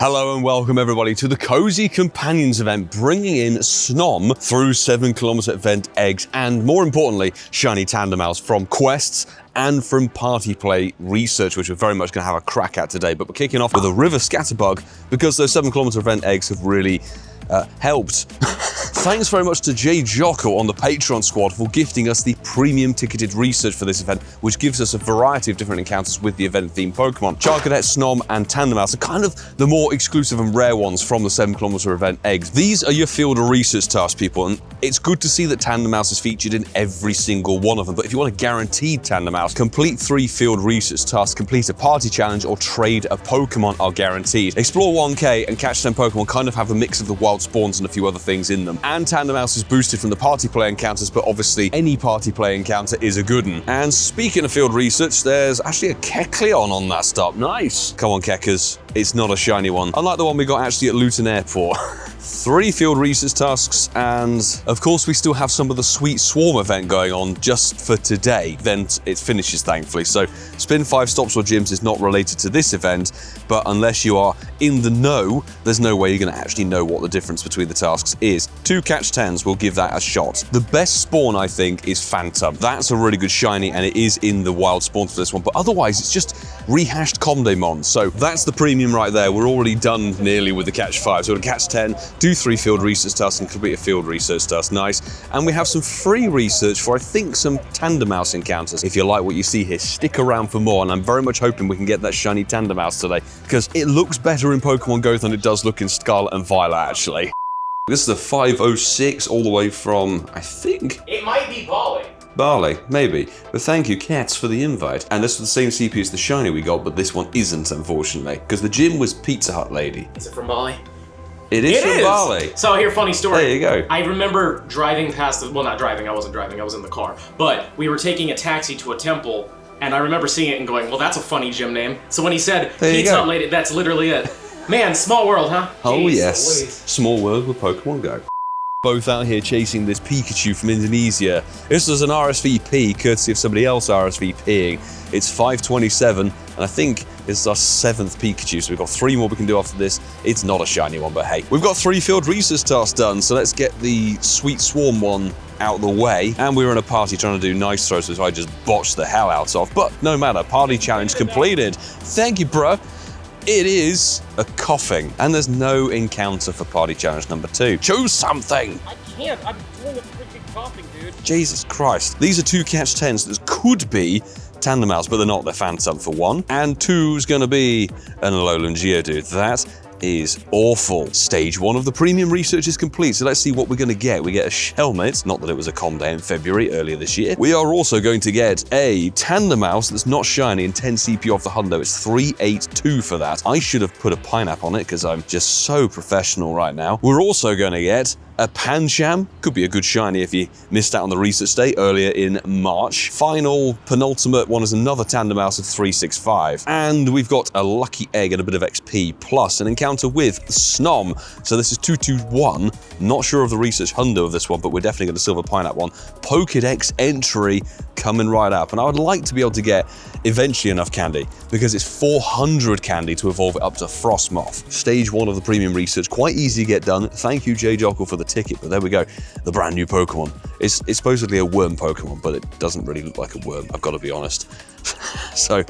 Hello and welcome everybody to the Cosy Companions event, bringing in Snom through 7km event eggs and, more importantly, shiny Tandemaus from quests and from party play research, which we're very much going to have a crack at today. But we're kicking off with a river scatterbug because those 7km event eggs have really helped. Thanks very much to Jay Jocko on the Patreon squad for gifting us the premium ticketed research for this event, which gives us a variety of different encounters with the event-themed Pokemon. Charcadet, Snom, and Tandemaus are kind of the more exclusive and rare ones from the 7km event eggs. These are your field of research tasks, people, and it's good to see that Tandemaus is featured in every single one of them. But if you want a guaranteed Tandemaus, complete 3 field research tasks, complete a party challenge, or trade a Pokemon are guaranteed. Explore 1K and catch 10 Pokemon kind of have a mix of the wild spawns and a few other things in them. And Tandemaus is boosted from the party play encounters, but obviously any party play encounter is a good one. And speaking of field research, there's actually a Kecleon on that stop. Nice. Come on, Keckers. It's not a shiny one. Unlike the one we got actually at Luton Airport. 3 field research tasks, and of course we still have some of the Sweet Swarm event going on just for today. Then it finishes, thankfully. So spin 5 stops or gyms is not related to this event, but unless you are in the know, there's no way you're going to actually know what the difference between the tasks is. 2 catch 10s will give that a shot. The best spawn, I think, is Phantom. That's a really good shiny, and it is in the wild spawns for this one, but otherwise it's just rehashed Condemon. So that's the premium right there. We're already done nearly with the catch 5. So we're going to catch 10, do 3 field research tasks and complete a field research task. Nice. And we have some free research for, I think, some Tandemaus encounters. If you like what you see here, stick around for more, and I'm very much hoping we can get that shiny Tandemaus today, because it looks better in Pokemon GO than it does look in Scarlet and Violet, actually. This is the 506 all the way from, I think... It might be Bali. Bali, maybe. But thank you, Cats, for the invite. And this was the same CP as the shiny we got, but this one isn't, unfortunately, because the gym was Pizza Hut Lady. Is it from Bali? It is from Bali. So here, funny story. There you go. I remember driving past well, not driving, I wasn't driving, I was in the car. But we were taking a taxi to a temple, and I remember seeing it and going, well, that's a funny gym name. So when he said Pizza Hut Lady, that's literally it. Man, small world, huh? Oh, Jeez, yes. Louise. Small world with Pokemon GO. Both out here chasing this Pikachu from Indonesia. This was an RSVP, courtesy of somebody else RSVPing. It's 5:27, and I think this is our 7th Pikachu, so we've got 3 more we can do after this. It's not a shiny one, but hey. We've got 3 field research tasks done, so let's get the Sweet Swarm one out the way. And we were in a party trying to do nice throws, which I just botched the hell out of. But no matter, party challenge completed. Thank you, bruh. It is a coughing, and there's no encounter for party challenge number 2. Choose something! I can't, I'm doing a freaking coughing, dude. Jesus Christ. These are 2 catch 10s that could be Tandemaus, but they're not. They're Phantom for 1. And 2 is going to be an Alolan Geodude. That is awful. Stage 1 of the premium research is complete, so let's see what we're going to get. We get a Shelmet, not that it was a Combee in February earlier this year. We are also going to get a Tandemaus that's not shiny and 10 CP off the hundo. It's 382 for that. I should have put a pineapple on it because I'm just so professional right now. We're also going to get a Pancham, could be a good shiny if you missed out on the research day earlier in March. Final, penultimate one is another Tandemaus of 365. And we've got a lucky egg and a bit of XP, plus an encounter with Snom. So this is 221. Not sure of the research hundo of this one, but we're definitely going to silver pineapple one. Pokédex entry coming right up. And I would like to be able to get eventually enough candy, because it's 400 candy to evolve it up to Frostmoth. Stage 1 of the premium research, quite easy to get done. Thank you, Jay Jocko, for the ticket, but there we go. The brand new Pokemon. It's supposedly a worm Pokemon, but it doesn't really look like a worm, I've got to be honest. So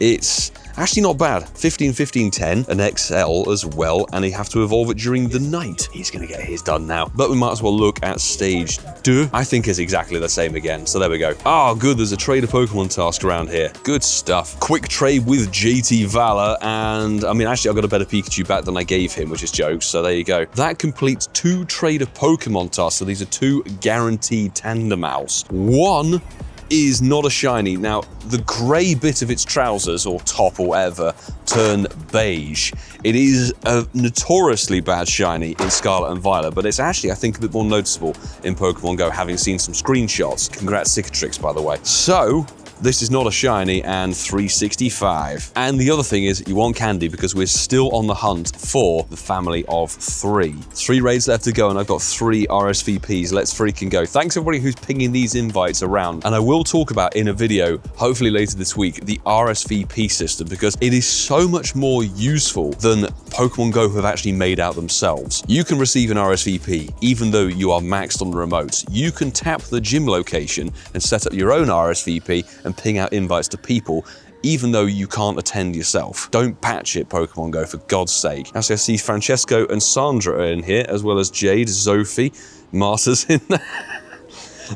it's actually not bad. 15, 15, 10, an XL as well, and you have to evolve it during the night. He's going to get his done now. But we might as well look at stage 2. I think it's exactly the same again, so there we go. Oh, good, there's a trade of Pokemon task around here. Good stuff. Quick trade with JT Valor, and I mean, actually, I got a better Pikachu back than I gave him, which is jokes, so there you go. That completes 2 trade of Pokemon tasks, so these are 2 guaranteed Tandemaus. 1 is not a shiny. Now, the grey bit of its trousers, or top, or whatever, turn beige. It is a notoriously bad shiny in Scarlet and Violet, but it's actually, I think, a bit more noticeable in Pokemon GO, having seen some screenshots. Congrats, Cicatrix, by the way. So, this is not a shiny, and 365. And the other thing is, you want candy because we're still on the hunt for the family of 3. 3 raids left to go, and I've got 3 RSVPs. Let's freaking go. Thanks everybody who's pinging these invites around. And I will talk about in a video, hopefully later this week, the RSVP system, because it is so much more useful than Pokemon Go have actually made out themselves. You can receive an RSVP even though you are maxed on the remotes. You can tap the gym location and set up your own RSVP and ping out invites to people even though you can't attend yourself. Don't patch it, Pokemon Go, for God's sake. Actually, I see Francesco and Sandra are in here, as well as Jade, Zophie, Marta's in there.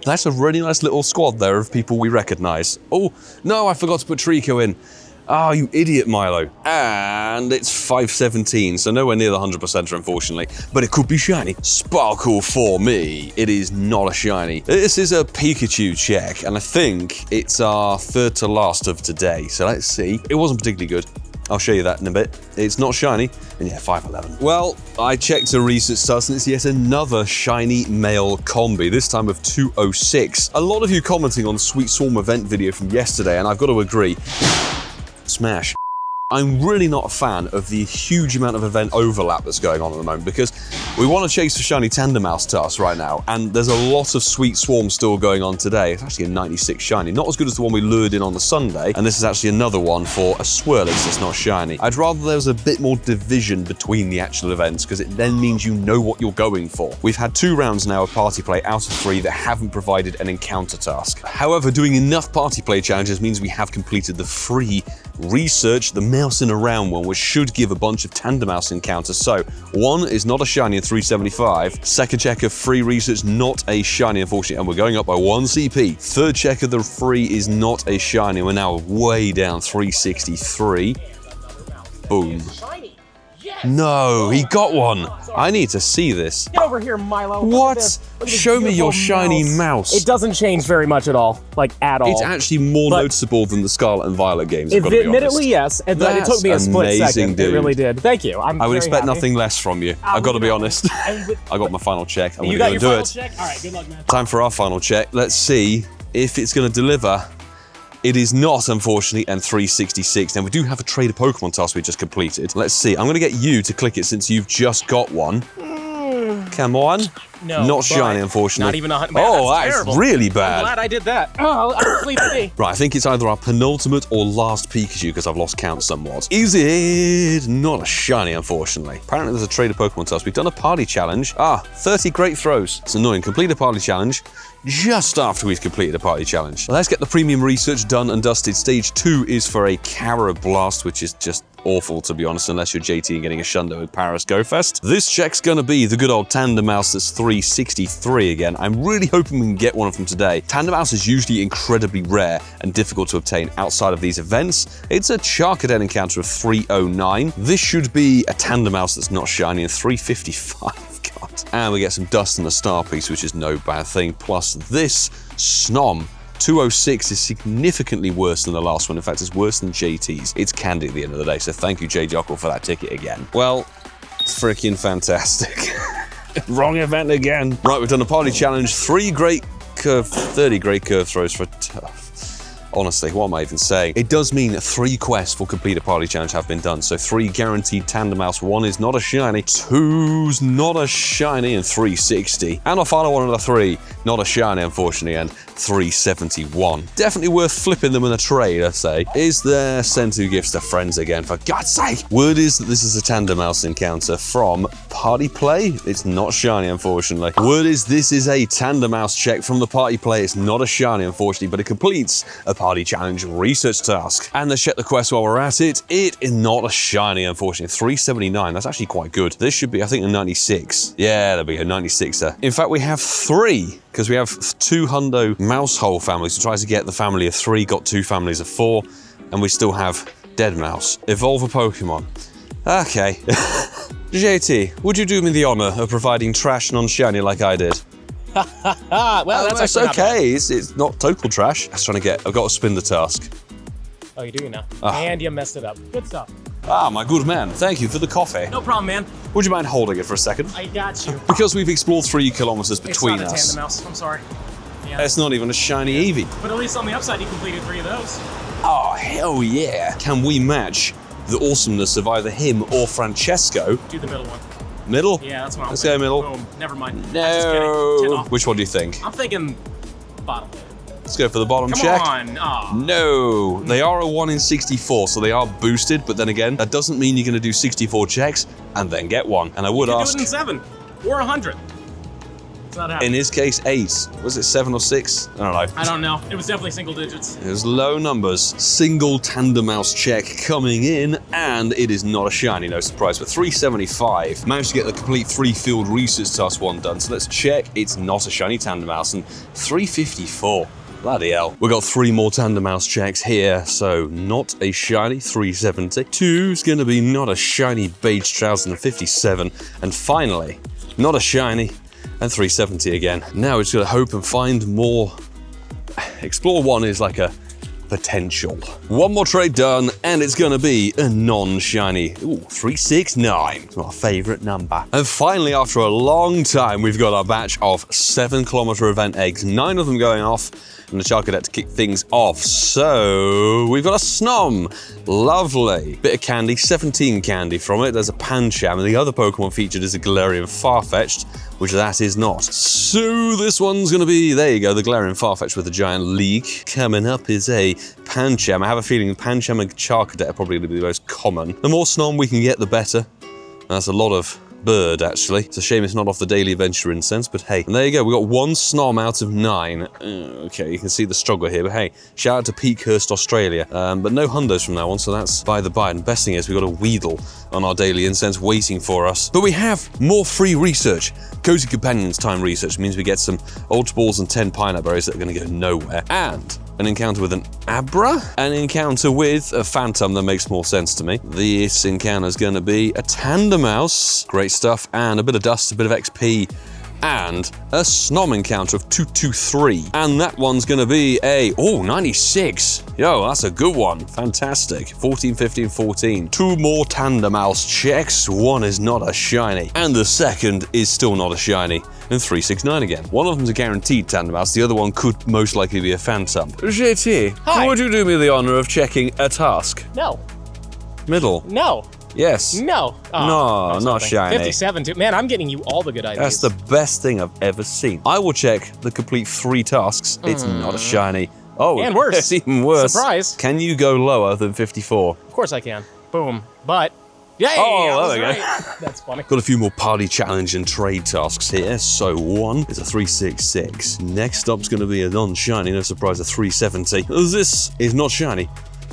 That's a really nice little squad there of people we recognize. Oh, no, I forgot to put Trico in. Oh, you idiot, Milo. And it's 517, so nowhere near the 100%er, unfortunately. But it could be shiny. Sparkle for me. It is not a shiny. This is a Pikachu check, and I think it's our third to last of today. So let's see. It wasn't particularly good. I'll show you that in a bit. It's not shiny, and yeah, 511. Well, I checked a research task, and it's yet another shiny male Combee, this time of 206. A lot of you commenting on the Sweet Swarm event video from yesterday, and I've got to agree. Smash. I'm really not a fan of the huge amount of event overlap that's going on at the moment, because we want to chase for shiny Tandemaus tasks right now, and there's a lot of Sweet Swarm still going on today. It's actually a 96 shiny, not as good as the one we lured in on the Sunday, and this is actually another one for a Swirlix that's not shiny. I'd rather there was a bit more division between the actual events, because it then means you know what you're going for. We've had 2 rounds now of party play out of 3 that haven't provided an encounter task. However, doing enough party play challenges means we have completed the free research, the mouse in a round one, which should give a bunch of Tandemaus encounters. So 1 is not a shiny in 375. Second check of free research, not a shiny, unfortunately, and we're going up by 1 CP. Third check of the free is not a shiny. We're now way down 363. Boom. No, he got one. I need to see this. Get over here, Milo. What? Show me your shiny mouse. It doesn't change very much at all, like at all. It's actually more noticeable than the Scarlet and Violet games, I've got to be honest. Admittedly, yes, and it took me a split second. Dude. It really did. Thank you. I would expect nothing less from you. I've got to be honest. I got my final check. I'm going to do it. Check? All right, good luck, man. Time for our final check. Let's see if it's going to deliver. It is not, unfortunately, and 366. Now, we do have a trade of Pokemon task we just completed. Let's see. I'm going to get you to click it since you've just got one. Come on. No, not shiny, unfortunately. Not even 100. Oh, that's really bad. I'm glad I did that. Oh, I'll sleep me. Right, I think it's either our penultimate or last Pikachu because I've lost count somewhat. Is it not a shiny, unfortunately? Apparently there's a trade of Pokemon task. We've done a party challenge. 30 great throws. It's annoying. Complete a party challenge just after we've completed a party challenge. Let's get the premium research done and dusted. Stage 2 is for a Carablast, which is just awful, to be honest, unless you're JT and getting a Shundo with Paris Go Fest. This check's gonna be the good old Tandemaus that's 363 again. I'm really hoping we can get one of them today. Tandemaus is usually incredibly rare and difficult to obtain outside of these events. It's a Charcadet encounter of 309. This should be a Tandemaus that's not shiny in 355. God. And we get some dust and a star piece, which is no bad thing. Plus this Snom 206 is significantly worse than the last one. In fact, it's worse than JT's. It's candy at the end of the day, so thank you, J. Jockle, for that ticket again. Well, freaking fantastic. Wrong event again. Right, we've done a party challenge. 30 great curve throws for tough. Honestly, what am I even saying? It does mean 3 quests for complete a party challenge have been done. So 3 guaranteed Tandemaus. 1 is not a shiny. 2's not a shiny, and 360. And our final one of the 3, not a shiny, unfortunately, and 371. Definitely worth flipping them in a trade, I say. Is there send 2 gifts to friends again, for God's sake? Word is that this is a Tandemaus encounter from Party Play. It's not shiny, unfortunately. Word is this is a Tandemaus check from the Party Play. It's not a shiny, unfortunately, but it completes a party challenge research task. And let's check the quest while we're at it. It is not a shiny, unfortunately. 379, that's actually quite good. This should be, I think, a 96. Yeah, there'll be a 96er. In fact, we have 3, because we have 2 hundo mousehole families. We tried to get the family of 3, got 2 families of 4, and we still have Dead Mouse. Evolve a Pokemon. Okay. JT, would you do me the honor of providing trash non-shiny like I did? Well, that's okay. It's not total trash. I was trying to get. I've got to spin the task. Oh, you're doing it now. And you messed it up. Good stuff. My good man. Thank you for the coffee. No problem, man. Would you mind holding it for a second? I got you. Because we've explored 3 kilometers between us. us. It's not a Tandemaus. I'm sorry. Yeah. That's not even a shiny Eevee. But at least on the upside, you completed 3 of those. Oh, hell yeah. Can we match the awesomeness of either him or Francesco? Do the middle one. Middle? Yeah, that's what I'm Let's thinking. go middle. Boom. Never mind. No. Which one do you think? I'm thinking bottom. Let's go for the bottom Come check. on. Oh. No. They are a 1 in 64, so they are boosted, but then again, that doesn't mean you're going to do 64 checks and then get one. And I would ask... do it in 7 or 100. It's not happening. In his case, 8. Was it 7 or 6? I don't know. I don't know. It was definitely single digits. It was low numbers. Single Tandemaus check coming in, and it is not a shiny, no surprise, but 375. Managed to get the complete 3-field research task one done, so let's check. It's not a shiny Tandemaus, and 354. Bloody hell. We've got 3 more Tandemaus checks here, so not a shiny, 370. 2's gonna be not a shiny Beige Trousers, and 57. And finally, not a shiny, and 370 again. Now we're just gonna hope and find more. Explore 1 is like a potential. 1 more trade done, and it's gonna be a non-shiny. Ooh, 369. It's my favorite number. And finally, after a long time, we've got our batch of 7-kilometer event eggs, 9 of them going off, and the Charcadet to kick things off. So we've got a Snom. Lovely. Bit of candy, 17 candy from it. There's a Pancham, and the other Pokemon featured is a Galarian Farfetch'd, which that is not. So this one's gonna be, there you go, the Galarian Farfetch'd with a giant leak. Coming up is a Pancham. I have a feeling Pancham and Charcadet are probably gonna be the most common. The more Snom we can get, the better. That's a lot of bird, actually. It's a shame it's not off the daily adventure incense, but hey. And there you go, we got 1 Snom out of 9. Okay, you can see the struggle here, but hey, shout out to Peakhurst, Australia. But no hundos from that one, so that's by the by. And the best thing is we got a Weedle on our daily incense waiting for us. But we have more free research. Cosy Companions time research means we get some Ultra Balls and 10 Pineapple Berries that are going to go nowhere. And an encounter with an Abra, an encounter with a Phantom that makes more sense to me. This encounter is going to be a Tandemaus, great stuff, and a bit of dust, a bit of XP, and a Snom encounter of 223. And that one's going to be a, 96. Yo, that's a good one. Fantastic. 14, 15, 14. 2 more Tandemaus checks. 1 is not a shiny. And the second is still not a shiny. And 369 again. One of them's a guaranteed Tandemaus. The other one could most likely be a Phantom. JT, Hi. would you do me the honor of checking a task? No. Middle. No. Yes. No. Oh, No, not shiny. 57 too. Man, I'm getting you all the good ideas. That's the best thing I've ever seen. I will check the complete 3 tasks. It's not a shiny. Oh, And worse. It's even worse. Surprise. Can you go lower than 54? Of course I can. Boom. But. Yay! Oh, there we go. Right. That's funny. Got a few more party challenge and trade tasks here. So 1 is a 366. Next up's going to be a non-shiny. No surprise, a 370. This is not shiny.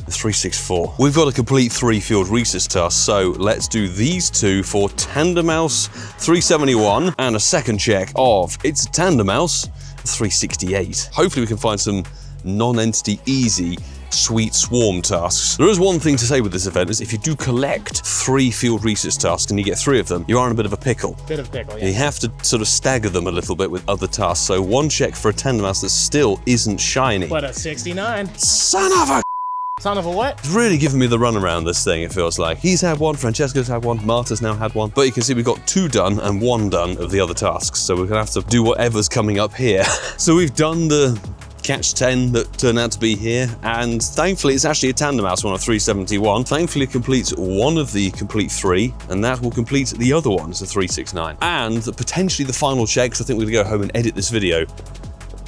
364. We've got a complete 3-field research task, so let's do these 2 for Tandemaus 371 and a second check of it's a Tandemaus 368. Hopefully we can find some non-entity easy sweet swarm tasks. There is one thing to say with this event is if you do collect 3 field research tasks and you get 3 of them, you are in a bit of a pickle. Bit of pickle, yeah. You have to sort of stagger them a little bit with other tasks. So 1 check for a Tandemaus that still isn't shiny. But a 69. Son of a Son of a what? It's really giving me the run around this thing, it feels like. He's had 1, Francesco's had 1, Marta's now had 1. But you can see we've got 2 done and 1 done of the other tasks. So we're gonna have to do whatever's coming up here. So we've done the catch 10 that turned out to be here, and thankfully it's actually a Tandemaus one of 371. Thankfully it completes 1 of the complete 3, and that will complete the other one, it's a 369. And potentially the final check, because I think we're gonna go home and edit this video.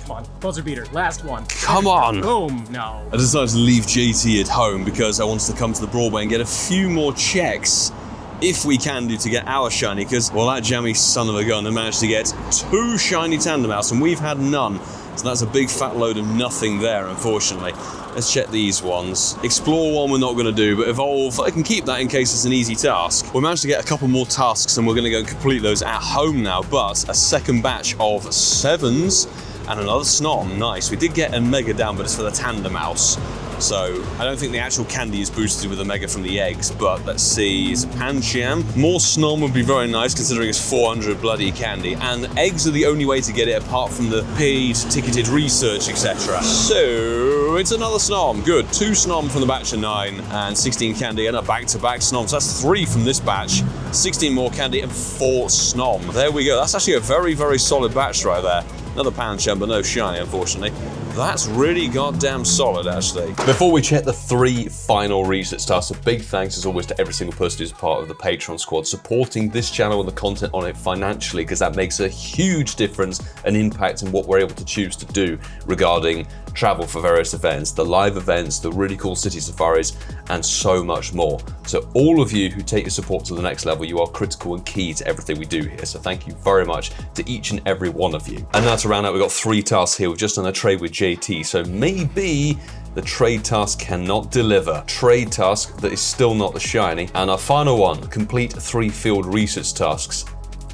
Come on, buzzer beater, last one. Come on! Boom, no. I decided to leave JT at home because I wanted to come to the Broadway and get a few more checks, if we can do, to get our shiny, because, well, that jammy son of a gun had managed to get 2 shiny Tandemaus, and we've had none. So that's a big fat load of nothing there, unfortunately. Let's check these ones. Explore 1 we're not going to do, but Evolve, I can keep that in case it's an easy task. We managed to get a couple more tasks, and we're going to go and complete those at home now, but a second batch of 7s, and another Snom, nice. We did get a Mega down, but it's for the Tandemaus. So I don't think the actual candy is boosted with a Mega from the eggs, but let's see, it's a Pancham. More Snom would be very nice considering it's 400 bloody candy, and eggs are the only way to get it apart from the paid ticketed research, etc. So it's another Snom, good. 2 Snom from the batch of 9 and 16 candy and a back-to-back Snom. So that's 3 from this batch, 16 more candy and 4 Snom. There we go, that's actually a very, very solid batch right there. Another Pancham, but no shiny, unfortunately. That's really goddamn solid, actually. Before we check the 3 final resets tasks, a big thanks as always to every single person who's part of the Patreon squad, supporting this channel and the content on it financially, because that makes a huge difference and impact in what we're able to choose to do regarding travel for various events, the live events, the really cool city safaris, and so much more. So all of you who take your support to the next level, you are critical and key to everything we do here. So thank you very much to each and every one of you. And now to round out, we've got 3 tasks here. We've just done a trade with JT, so maybe the trade task cannot deliver. Trade task that is still not the shiny. And our final one, complete 3 field research tasks,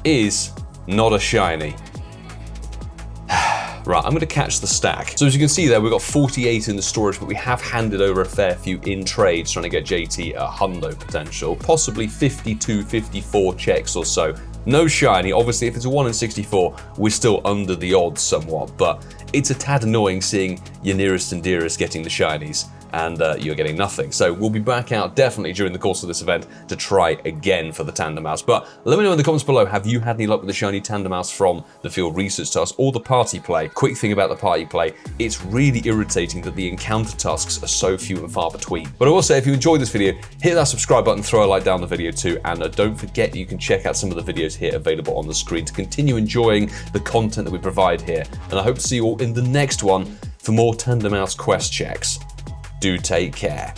is not a shiny. Right, I'm going to catch the stack. So as you can see there, we've got 48 in the storage, but we have handed over a fair few in trades, trying to get JT a hundo potential. Possibly 52, 54 checks or so. No shiny. Obviously, if it's a 1 in 64, we're still under the odds somewhat, but it's a tad annoying seeing your nearest and dearest getting the shinies, and you're getting nothing. So we'll be back out definitely during the course of this event to try again for the Tandemaus. But let me know in the comments below, have you had any luck with the shiny Tandemaus from the field research task or the party play? Quick thing about the party play, it's really irritating that the encounter tasks are so few and far between. But I will say, if you enjoyed this video, hit that subscribe button, throw a like down the video too, and don't forget you can check out some of the videos here available on the screen to continue enjoying the content that we provide here. And I hope to see you all in the next one for more Tandemaus quest checks. Do take care.